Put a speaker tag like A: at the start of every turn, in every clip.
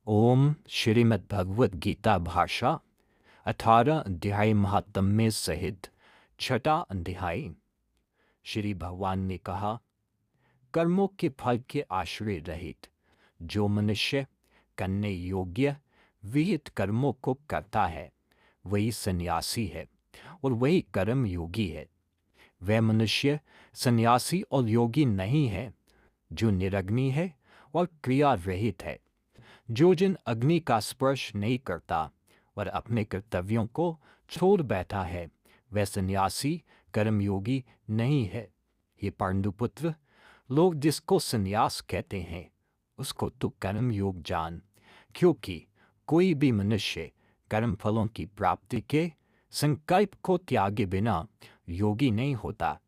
A: ओम श्रीमद् भगवद गीता भाषा 18 अध्याय महात्म्य सहित छठा अध्याय। श्री भगवान ने कहा, कर्मों के फल के आश्रय रहित जो मनुष्य करने योग्य विहित कर्मों को करता है वही सन्यासी है और वही कर्म योगी है। वह मनुष्य सन्यासी और योगी नहीं है जो निरग्नि है और क्रिया रहित है, जो जिन अग्नि का स्पर्श नहीं करता और अपने कर्तव्यों को छोड़ बैठा है, वह सन्यासी कर्मयोगी नहीं है। ये पांडुपुत्र, लोग जिसको सन्यास कहते हैं उसको तू कर्मयोग जान, क्योंकि कोई भी मनुष्य कर्म फलों की प्राप्ति के संकल्प को त्यागे बिना योगी नहीं होता।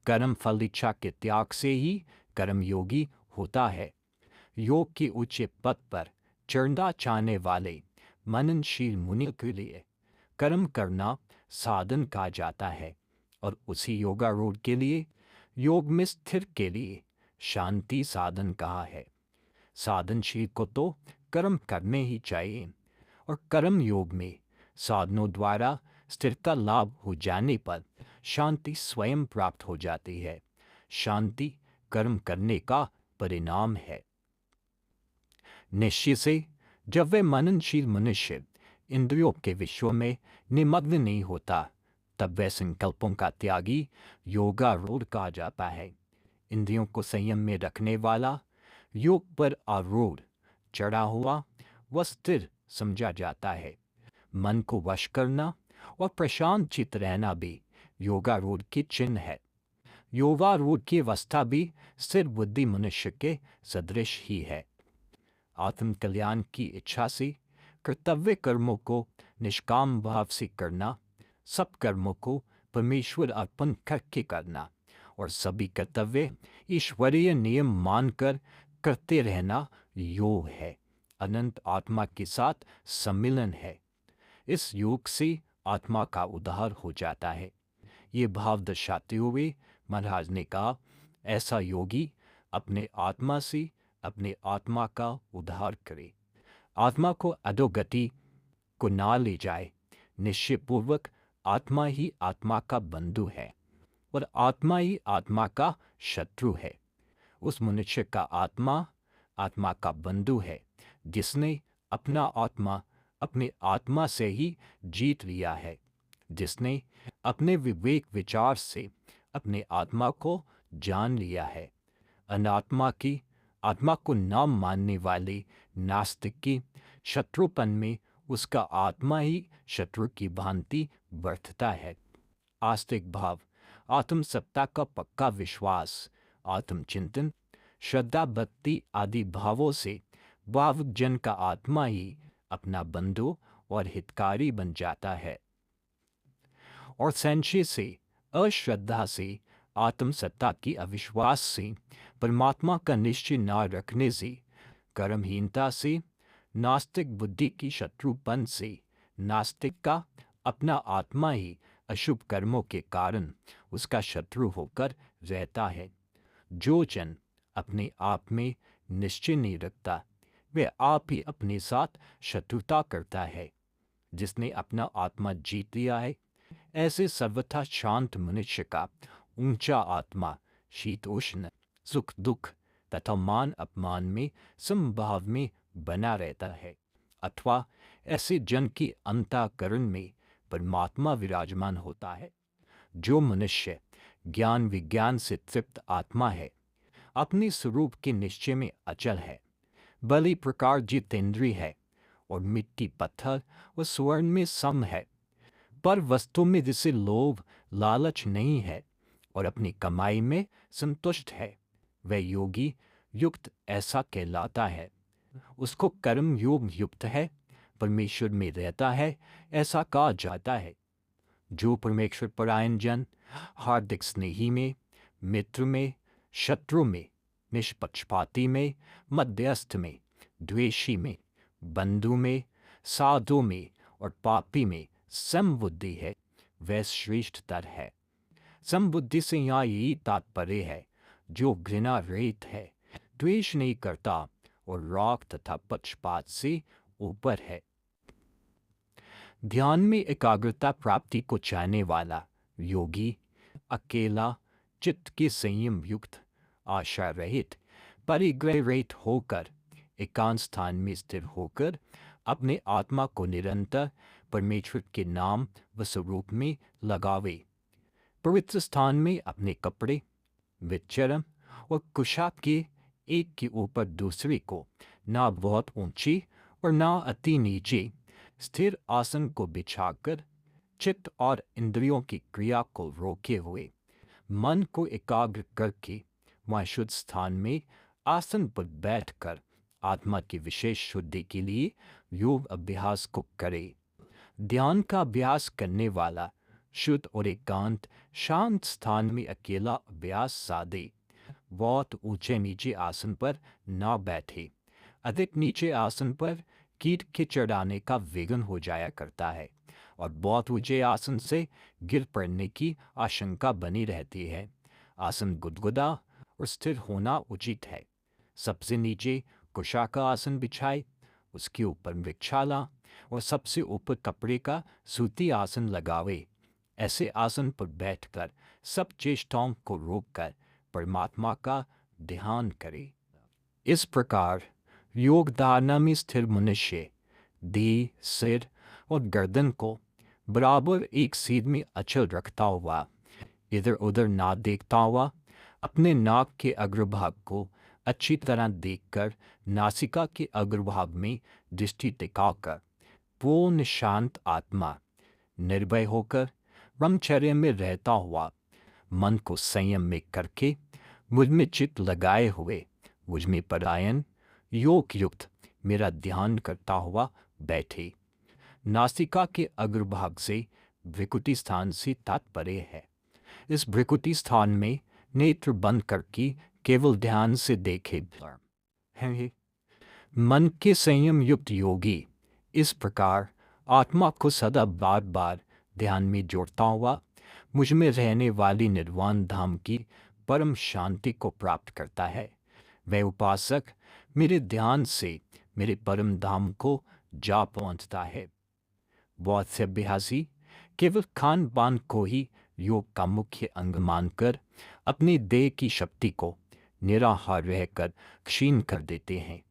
A: कर्म फल इच्छा के त्याग से ही कर्मयोगी होता है। योग के ऊंचे पद पर चढ़ना चाहने वाले मननशील मुनि के लिए कर्म करना साधन कहा जाता है और उसी योगारूढ़ के लिए, योग में स्थिर के लिए शांति साधन कहा है। साधनशील को तो कर्म करने ही चाहिए और कर्म योग में साधनों द्वारा स्थिरता लाभ हो जाने पर शांति स्वयं प्राप्त हो जाती है। शांति कर्म करने का परिणाम है। निश्चय से जब वह मननशील मनुष्य इंद्रियों के विश्व में निमग्न नहीं होता, तब वह संकल्पों का त्यागी योगारूढ़ कहा जाता है। इंद्रियों को संयम में रखने वाला, योग पर आरूढ़ चढ़ा हुआ व स्थिर समझा जाता है। मन को वश करना और प्रशांत चित्त रहना भी योगारूढ़ की चिन्ह है। योगारूढ़ की अवस्था भी स्थिर बुद्धि मनुष्य के सदृश ही है। आत्म कल्याण की इच्छा से कर्तव्य कर्मों को निष्काम भाव से करना, सब कर्मों को परमेश्वर अर्पण करके करना और सभी कर्तव्य ईश्वरीय नियम मानकर करते रहना योग है। अनंत आत्मा के साथ सम्मिलन है। इस योग से आत्मा का उद्धार हो जाता है। ये भाव दर्शाते हुए महाराज ने कहा, ऐसा योगी अपने आत्मा से अपने आत्मा का उद्धार करे, आत्मा को अधोगति को ना ले जाए। निश्चय पूर्वक आत्मा ही आत्मा का बंधु है और आत्मा ही आत्मा का शत्रु है। उस मनुष्य का आत्मा आत्मा का बंधु है जिसने अपना आत्मा अपने आत्मा से ही जीत लिया है, जिसने अपने विवेक विचार से अपने आत्मा को जान लिया है। अनात्मा की आत्मा को न मानने वाले नास्तिक की शत्रुपन में उसका आत्मा ही शत्रु की भांति बरतता है। आस्तिक भाव, आत्मसत्ता का पक्का विश्वास, आत्मचिंतन, श्रद्धा भक्ति आदि भावों से भावुक जन का आत्मा ही अपना बंधु और हितकारी बन जाता है। और संशय से, अश्रद्धा से, आत्मसत्ता की अविश्वास से, परमात्मा का निश्चय न रखने से, कर्महीनता से, नास्तिक बुद्धि की शत्रुपन से, नास्तिक का अपना आत्मा ही अशुभ कर्मों के कारण उसका शत्रु होकर रहता है। जो जन अपने आप में निश्चय नहीं रखता, वह आप ही अपने साथ शत्रुता करता है। जिसने अपना आत्मा जीत लिया है, ऐसे सर्वथा शांत मनुष्य का ऊंचा आत्मा शीतोष्ण, सुख दुख तथा मान अपमान में समभाव में बना रहता है। अथवा ऐसे जन की अंतःकरण में परमात्मा विराजमान होता है। जो मनुष्य ज्ञान विज्ञान से तृप्त आत्मा है, अपने स्वरूप के निश्चय में अचल है, भली प्रकार जितेंद्रिय है और मिट्टी पत्थर व स्वर्ण में सम है, पर वस्तु में जिसे लोभ लालच नहीं है और अपनी कमाई में संतुष्ट है, वह योगी युक्त ऐसा कहलाता है। उसको कर्म योग युक्त है, परमेश्वर में रहता है, ऐसा कहा जाता है। जो परमेश्वर परायण जन हार्दिक स्नेही में, मित्र में, शत्रु में, निष्पक्षपाती में, मध्यस्थ में, द्वेषी में, बंधु में, साधु में और पापी में समबुद्धि है, वह श्रेष्ठतर है। समबुद्धि से यहाँ यही तात्पर्य है जो घृणा रहित है, द्वेष नहीं करता और राग तथा पक्षपात से ऊपर है। ध्यान में एकाग्रता प्राप्ति को चाहने वाला योगी अकेला चित्त के संयम युक्त, आशा रहित, परिग्रह रहित होकर एकांत स्थान में स्थिर होकर अपने आत्मा को निरंतर परमेश्वर के नाम व स्वरूप में लगावे। पवित्र स्थान में अपने कपड़े, विचरण और कुशाक के एक के ऊपर दूसरे को ना बहुत ऊंची और ना अति नीचे स्थिर आसन को बिछाकर चित्त और इंद्रियों की क्रिया को रोके हुए मन को एकाग्र करके वहाँ शुद्ध स्थान में आसन पर बैठकर आत्मा की विशेष शुद्धि के लिए योग अभ्यास को करे। ध्यान का अभ्यास करने वाला शुद्ध और एकांत शांत स्थान में अकेला अभ्यास साधे। बहुत ऊंचे नीचे आसन पर ना बैठे। अधिक नीचे आसन पर कीट के चढ़ाने का विघ्न हो जाया करता है और बहुत ऊंचे आसन से गिर पड़ने की आशंका बनी रहती है। आसन गुदगुदा और स्थिर होना उचित है। सबसे नीचे कुशा का आसन बिछाए, उसके ऊपर वृक्षाला और सबसे ऊपर कपड़े का सूती आसन लगावे। ऐसे आसन पर बैठकर सब चेष्टाओं को रोककर परमात्मा का ध्यान करे। इस प्रकार योग धारणा में स्थिर मनुष्य देह, सिर और गर्दन को बराबर एक सीध में अचल रखता हुआ, इधर उधर ना देखता हुआ, अपने नाक के अग्रभाग को अच्छी तरह देखकर नासिका के अग्रभाग में दृष्टि टिकाकर पूर्ण शांत आत्मा निर्भय होकर ब्रह्मचर्य में रहता हुआ मन को संयम में करके मुझ में चित्त लगाए हुए मुझ में परायण योग युक्त मेरा ध्यान करता हुआ बैठे। नासिका के अग्रभाग से भ्रिकुटी स्थान से तात्पर्य है। इस भ्रिकुटी स्थान में नेत्र बंद करके केवल ध्यान से देखे हैं। मन के संयम युक्त योगी इस प्रकार आत्मा को सदा बार बार ध्यान में जोड़ता हुआ मुझ में रहने वाली निर्वाण धाम की परम शांति को प्राप्त करता है। वह उपासक मेरे ध्यान से मेरे परम धाम को जा पहुंचता है। बहुत से अभ्यासी केवल खान पान को ही योग का मुख्य अंग मानकर अपनी देह की शक्ति को निराहार रहकर क्षीण कर देते हैं।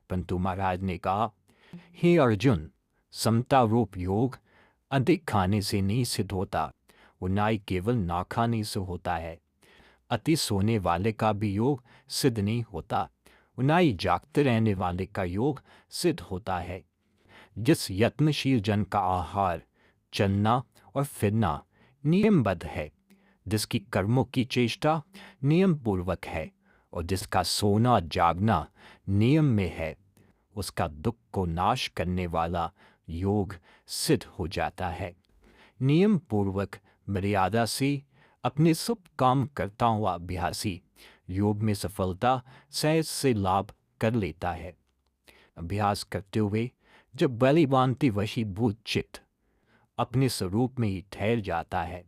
A: परंतु महाराज ने कहा, हे अर्जुन, समता रूप योग अधिक खाने से नहीं सिद्ध होता, वो ना ही केवल ना खाने से होता है। अति सोने वाले का भी योग सिद्ध नहीं होता, ना ही जागते रहने वाले का योग सिद्ध होता है। जिस यत्नशील जन का आहार, चलना और फिरना नियमबद्ध है, जिसकी कर्मों की चेष्टा नियम पूर्वक है और जिसका सोना जागना नियम में है, उसका दुख को नाश करने वाला योग सिद्ध हो जाता है। नियम पूर्वक मर्यादा से अपने सब काम करता हुआ अभ्यासी योग में सफलता सहज से लाभ कर लेता है। अभ्यास करते हुए जब बलिभांति वशीभूत चित्त अपने स्वरूप में ही ठहर जाता है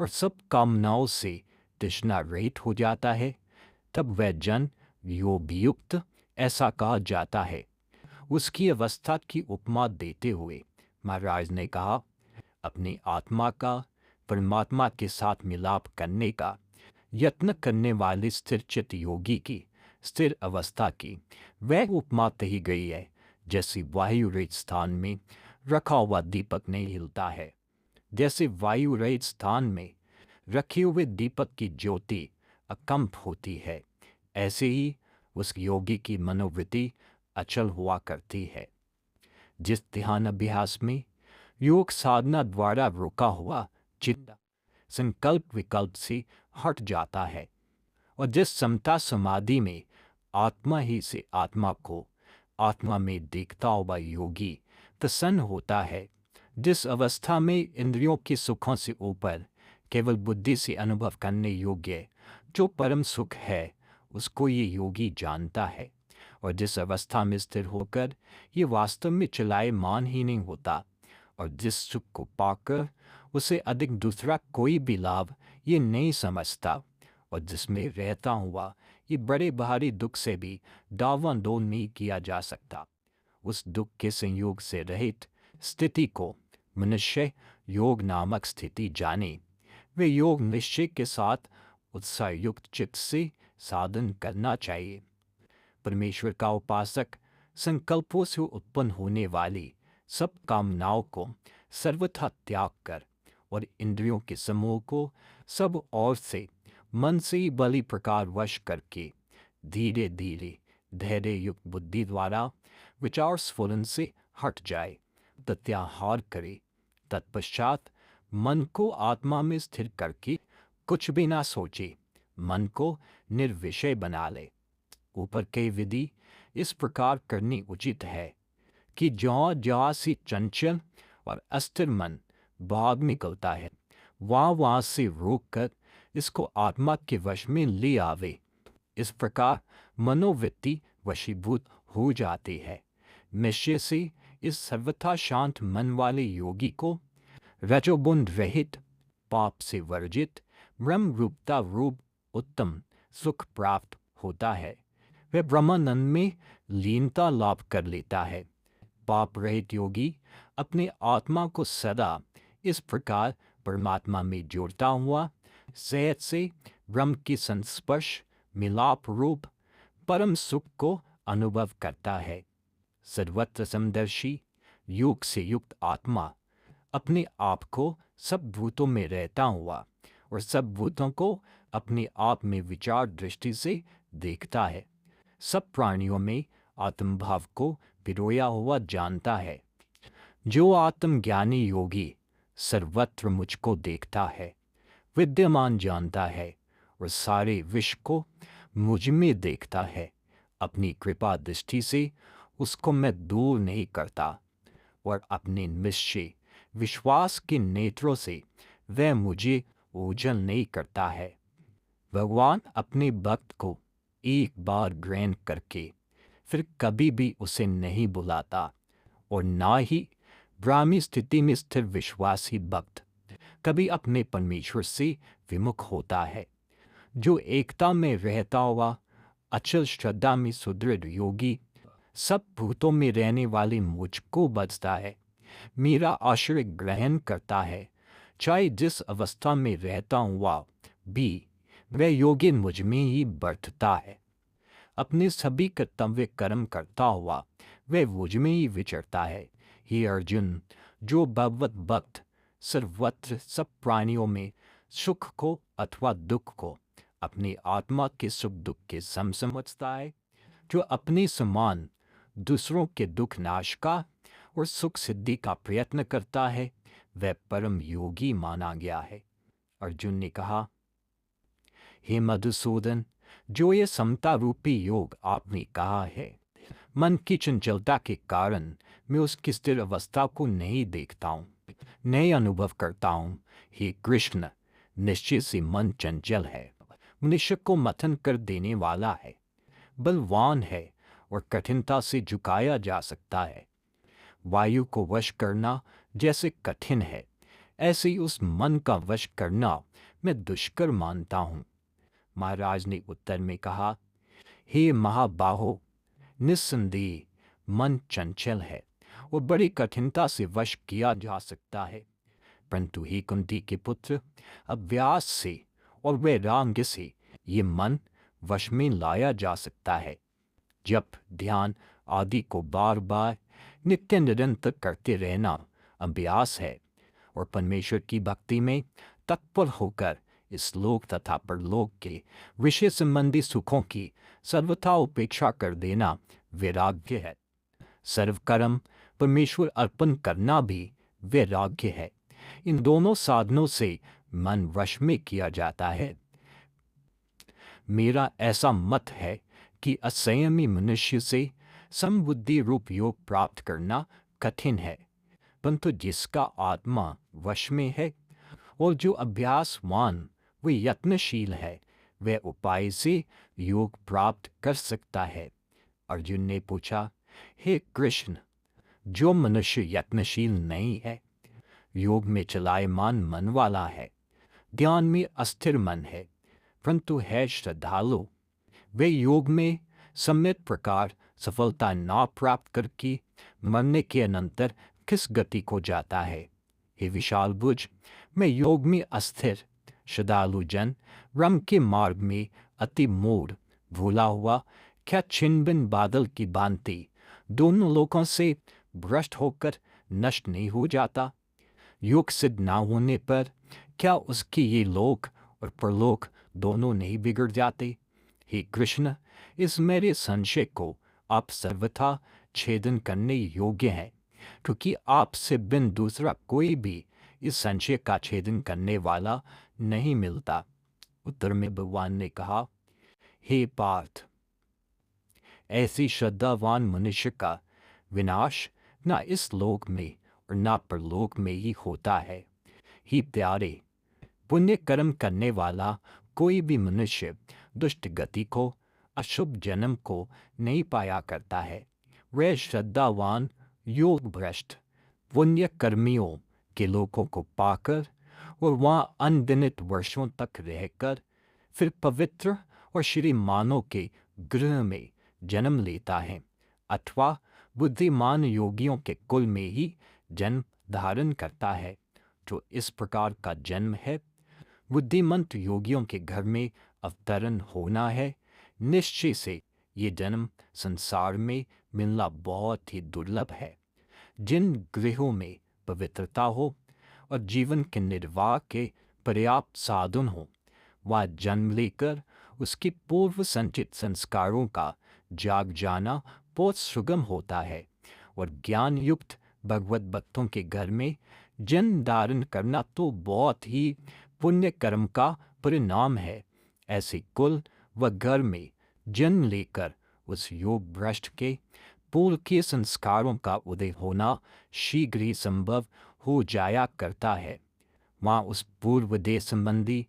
A: और सब कामनाओं से तृष्णा रहित हो जाता है, तब वह जन योग युक्त ऐसा कहा जाता है। उसकी अवस्था की उपमा देते हुए महाराज ने कहा, अपनी आत्मा का परमात्मा के साथ मिलाप करने का यत्न करने वाले स्थिर चित्त योगी की स्थिर अवस्था की वह उपमा कही गई है, जैसे वायु रहित स्थान में रखा हुआ दीपक नहीं हिलता है। जैसे वायु रहित स्थान में रखे हुए दीपक की ज्योति अकंप होती है, ऐसे ही उस योगी की मनोवृत्ति अचल हुआ करती है। जिस ध्यान अभ्यास में योग साधना द्वारा रोका हुआ चित्त संकल्प विकल्प से हट जाता है और जिस समता समाधि में आत्मा ही से आत्मा को आत्मा में देखता हुआ योगी प्रसन्न होता है, जिस अवस्था में इंद्रियों के सुखों से ऊपर केवल बुद्धि से अनुभव करने योग्य जो परम सुख है, उसको ये योगी जानता है। और जिस अवस्था में स्थिर होकर ये वास्तव में चलायमान ही नहीं होता और जिस सुख को पाकर उसे अधिक दूसरा कोई भी लाभ ये नहीं समझता और जिसमें रहता हुआ ये बड़े भारी दुख से भी दावानदोल नहीं किया जा सकता। उस दुख के संयोग से रहित स्थिति को मनुष्य योग नामक स्थिति जाने। वे योग निश्चय के साथ उत्साह युक्त चित्त से साधन करना चाहिए। परमेश्वर का उपासक संकल्पों से उत्पन्न होने वाली सब कामनाओं को सर्वथा त्याग कर और इंद्रियों के समूह को सब ओर से मन से ही भली प्रकार वश करके धीरे धीरे धैर्य युक्त बुद्धि द्वारा विचार स्फुरन से हट जाए, प्रत्याहार करे। तत्पश्चात मन को आत्मा में स्थिर करके कुछ भी ना सोचे, मन को निर्विषय बना ले। ऊपर की विधि इस प्रकार करनी उचित है कि ज्यों ज्यों सी चंचल और अस्थिर मन भाग निकलता है, वहाँ से रोककर इसको आत्मा के वश में ले आवे। इस प्रकार मनोवृत्ति वशीभूत हो जाती है। निश्चय से इस सर्वथा शांत मन वाले योगी को रजोगुण रहित, पाप से वर्जित, ब्रह्म रूपता रूप उत्तम सुख प्राप्त होता है। वह ब्रह्मानंद में लीनता लाभ कर लेता है। पाप रहित योगी अपने आत्मा को सदा इस प्रकार परमात्मा में जोड़ता हुआ सहज से ब्रह्म की संस्पर्श मिलाप रूप परम सुख को अनुभव करता है। सर्वत्र समदर्शी योग से युक्त आत्मा अपने आप को सब भूतों में रहता हुआ और सब भूतों को अपने आप में विचार दृष्टि से देखता है। सब प्राणियों में आत्मभाव को पिरोया हुआ जानता है। जो आत्मज्ञानी योगी सर्वत्र मुझको देखता है, विद्यमान जानता है और सारे विश्व को मुझ में देखता है। अपनी कृपा दृष्टि से उसको मैं दूर नहीं करता और अपने निश्चय विश्वास के नेत्रों से वह मुझे ओझल नहीं करता है। भगवान अपने भक्त को एक बार ग्रहण करके फिर कभी भी उसे नहीं बुलाता और ना ही ब्राह्मी स्थिति में स्थिर विश्वासी भक्त कभी अपने परमेश्वर से विमुख होता है। जो एकता में रहता हुआ अचल श्रद्धा में सुदृढ़ योगी सब भूतों में रहने वाले मुझको बचता है, मेरा आश्रय ग्रहण करता है, चाहे जिस अवस्था में रहता हुआ भी वह योगी मुझ में ही बरतता है। अपने सभी कर्तव्य कर्म करता हुआ वह मुझ में ही विचरता है। हे अर्जुन, जो भगवत भक्त सर्वत्र सब प्राणियों में सुख को अथवा दुख को अपनी आत्मा के सुख दुख के सम समझता है, जो अपने समान दूसरों के दुख नाश का और सुख सिद्धि का प्रयत्न करता है, वह परम योगी माना गया है। अर्जुन ने कहा, हे मधुसूदन, जो ये समता रूपी योग आपने कहा है, मन की चंचलता के कारण मैं उसकी स्थिर अवस्था को नहीं देखता हूँ, नहीं अनुभव करता हूँ। हे कृष्ण, निश्चय से मन चंचल है, मनुष्य को मथन कर देने वाला है, बलवान है और कठिनता से झुकाया जा सकता है। वायु को वश करना जैसे कठिन है, ऐसे ही उस मन का वश करना मैं दुष्कर मानता हूँ। महाराज ने उत्तर में कहा, हे महाबाहो, निस्संदेह मन चंचल है और बड़ी कठिनता से वश किया जा सकता है, परंतु हे कुंती के पुत्र, अभ्यास से और वैराग्य से ये मन वश में लाया जा सकता है। जप, ध्यान आदि को बार बार नित्य निरंतर करते रहना अभ्यास है और परमेश्वर की भक्ति में तत्पर होकर इस लोक तथा परलोक के विषय संबंधी सुखों की सर्वथा उपेक्षा कर देना वैराग्य है। सर्वकर्म परमेश्वर अर्पण करना भी वैराग्य है। इन दोनों साधनों से मन वश में किया जाता है। मेरा ऐसा मत है कि असंयमी मनुष्य से समबुद्धि रूप योग प्राप्त करना कठिन है, परंतु जिसका आत्मा वश में है और जो अभ्यासवान व यत्नशील है, वह उपाय से योग प्राप्त कर सकता है। अर्जुन ने पूछा, हे कृष्ण, जो मनुष्य यत्नशील नहीं है, योग में चलायमान मन वाला है, ध्यान में अस्थिर मन है, परंतु है श्रद्धालु, वे योग में सम्यक प्रकार सफलता ना प्राप्त करके मरने के अनंतर किस गति को जाता है। हे विशाल भुज, मैं योग में अस्थिर श्रद्धालु जन रम के मार्ग में अति मूढ़ भूला हुआ क्या छिनबिन बादल की भांति दोनों लोकों से भ्रष्ट होकर नष्ट नहीं हो जाता। योग सिद्ध ना होने पर क्या उसकी ये लोक और परलोक दोनों नहीं बिगड़ जाते। हे कृष्ण, इस मेरे संशय को आप सर्वथा छेदन करने योग्य हैं, क्योंकि आपसे बिन दूसरा कोई भी इस संशय का छेदन करने वाला नहीं मिलता। उत्तर में भगवान ने कहा, हे पार्थ, ऐसी श्रद्धावान मनुष्य का विनाश न इस लोक में और न परलोक में ही होता है। ही प्यारे, पुण्य कर्म करने वाला कोई भी मनुष्य दुष्ट गति को, अशुभ जन्म को नहीं पाया करता है। वह श्रद्धावान योग भ्रष्ट पुण्य कर्मियों के लोकों को पाकर और वहाँ अनगिनत वर्षों तक रहकर फिर पवित्र और श्रीमानों के गृह में जन्म लेता है, अथवा बुद्धिमान योगियों के कुल में ही जन्म धारण करता है। जो इस प्रकार का जन्म है, बुद्धिमंत योगियों के घर में अवतरण होना है। निश्चय से ये जन्म संसार में मिलना बहुत ही दुर्लभ है। जिन गृहों में पवित्रता हो और जीवन के निर्वाह के पर्याप्त साधन हो, वह जन्म लेकर उसकी पूर्व संचित संस्कारों का जाग जाना बहुत सुगम होता है। और ज्ञान युक्त भगवत भक्तों के घर में जन्म धारण करना तो बहुत ही पुण्य कर्म का परिणाम है। ऐसे कुल व घर में जन्म लेकर उस योग भ्रष्ट के पूर्व के संस्कारों का उदय होना शीघ्र ही संभव हो जाया करता है। वहाँ उस पूर्व देह संबंधी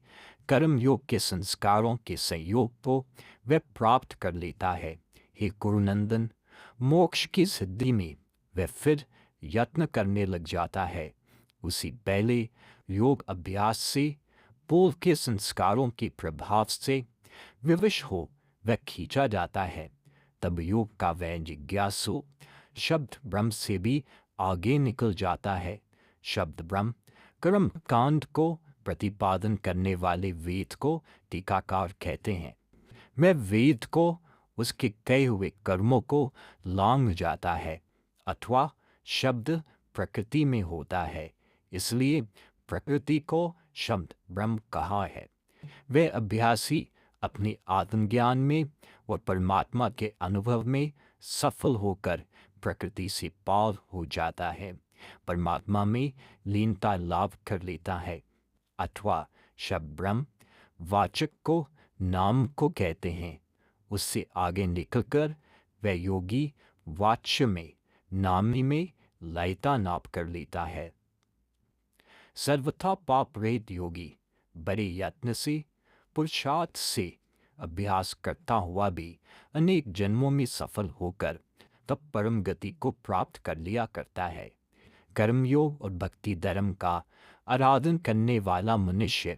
A: कर्म योग के संस्कारों के संयोग को वह प्राप्त कर लेता है। हे कुरुनंदन, मोक्ष की सिद्धि में वह फिर यत्न करने लग जाता है। उसी पहले योग अभ्यास से पूर्व के संस्कारों के प्रभाव से विवश हो वह खींचा जाता है। तब योग का वह जिज्ञासु शब्द ब्रह्म से भी आगे निकल जाता है। शब्द ब्रह्म कर्म कांड को प्रतिपादन करने वाले वेद को टीकाकार कहते हैं। मैं वेद को उसके कहे हुए कर्मों को लांघ जाता है, अथवा शब्द प्रकृति में होता है, इसलिए प्रकृति को शब्द ब्रह्म कहा है। वह अभ्यासी अपने आत्मज्ञान में और परमात्मा के अनुभव में सफल होकर प्रकृति से पार हो जाता है, परमात्मा में लीनता लाभ कर लेता है। अथवा शब्द ब्रह्म वाचक को नाम को कहते हैं। उससे आगे निकलकर वह योगी वाच्य में नामी में लयता नाप कर लेता है। सर्वथा पाप रहित योगी बड़े यत्न से पुरुषार्थ से अभ्यास करता हुआ भी अनेक जन्मों में सफल होकर तब परम गति को प्राप्त कर लिया करता है। कर्मयोग और भक्ति धर्म का आराधन करने वाला मनुष्य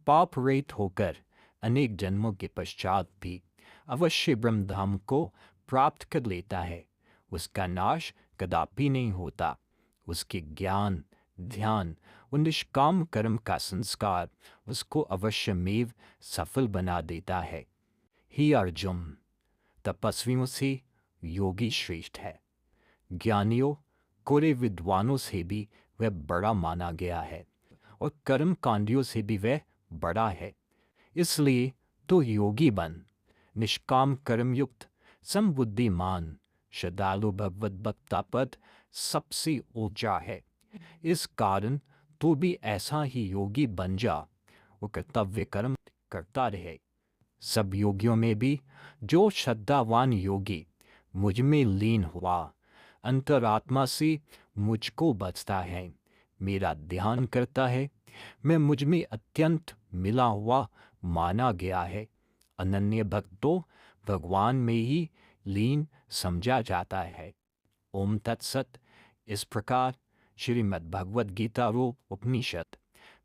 A: पाप रहित होकर अनेक जन्मों के पश्चात भी अवश्य ब्रह्मधाम को प्राप्त कर लेता है। उसका नाश कदापि नहीं होता। उसके ज्ञान, ध्यान और निष्काम कर्म का संस्कार उसको अवश्यमेव सफल बना देता है। ही अर्जुन, तपस्वियों से योगी श्रेष्ठ है। ज्ञानियों कोरे विद्वानों से भी वह बड़ा माना गया है और कर्म कांडियों से भी वह बड़ा है। इसलिए तो योगी बन, निष्काम कर्मयुक्त, समबुद्धिमान, श्रद्धालु भगवत भक्ता पद सबसे ऊंचा है। इस कारण तो भी ऐसा ही योगी बन जा, वो कर्तव्य कर्म करता रहे। सब योगियों में भी जो श्रद्धावान योगी मुझ में लीन हुआ, अंतरात्मा से मुझको बचता है, मेरा ध्यान करता है, मैं मुझ में अत्यंत मिला हुआ माना गया है। अनन्य भक्त तो भगवान में ही लीन समझा जाता है। ओम तत्सत। इस प्रकार श्रीमद् भगवद गीता रूप उपनिषद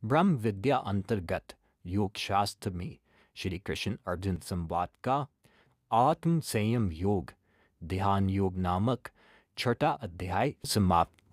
A: ब्रह्म विद्या अंतर्गत योग शास्त्र में श्री कृष्ण अर्जुन संवाद का आत्म संयम योग ध्यान योग नामक छठा अध्याय समाप्त।